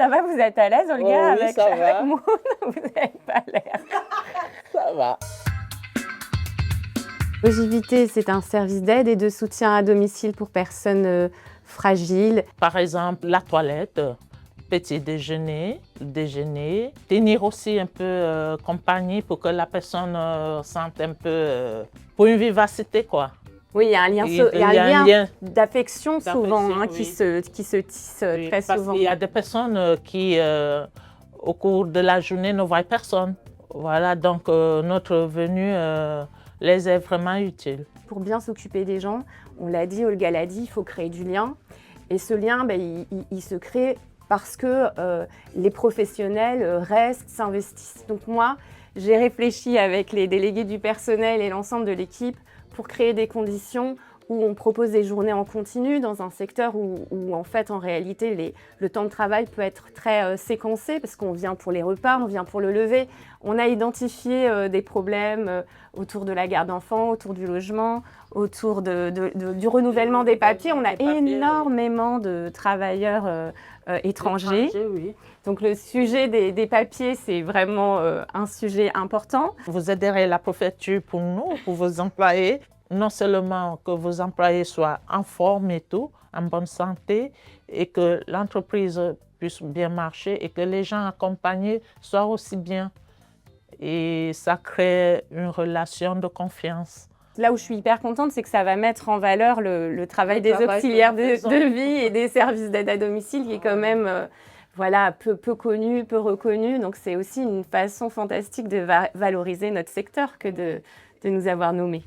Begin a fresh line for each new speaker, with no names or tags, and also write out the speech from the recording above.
Ça va, vous êtes à l'aise, Olga,
Oh oui, ça va.
avec Moon? Vous n'avez pas l'air.
Ça va.
Logivité, c'est un service d'aide et de soutien à domicile pour personnes fragiles.
Par exemple, la toilette, petit déjeuner, tenir aussi un peu compagnie pour que la personne sente un peu, pour une vivacité, quoi.
Oui, il y a un lien, il y a un lien d'affection souvent hein,
oui.
qui se tisse
Oui,
très
parce
souvent.
qu'il y a des personnes qui, au cours de la journée, ne voient personne. Voilà, donc notre venue les est vraiment utile.
Pour bien s'occuper des gens, on l'a dit, Olga l'a dit, il faut créer du lien. Et ce lien, il se crée parce que les professionnels restent, s'investissent. Donc moi, j'ai réfléchi avec les délégués du personnel et l'ensemble de l'équipe pour créer des conditions où on propose des journées en continu dans un secteur où en fait, en réalité, le temps de travail peut être très séquencé parce qu'on vient pour les repas, on vient pour le lever. On a identifié des problèmes autour de la garde d'enfants, autour du logement, autour du renouvellement des papiers. On a énormément de travailleurs étrangers.
Oui.
Donc le sujet des papiers, c'est vraiment un sujet important.
Vous aiderez la préfecture pour nous, pour vos employés. Non seulement que vos employés soient en forme et tout, en bonne santé, et que l'entreprise puisse bien marcher et que les gens accompagnés soient aussi bien. Et ça crée une relation de confiance.
Là où je suis hyper contente, c'est que ça va mettre en valeur le travail des auxiliaires de vie et des services d'aide à domicile qui est quand même voilà, peu connu, peu reconnu. Donc c'est aussi une façon fantastique de valoriser notre secteur que de nous avoir nommés.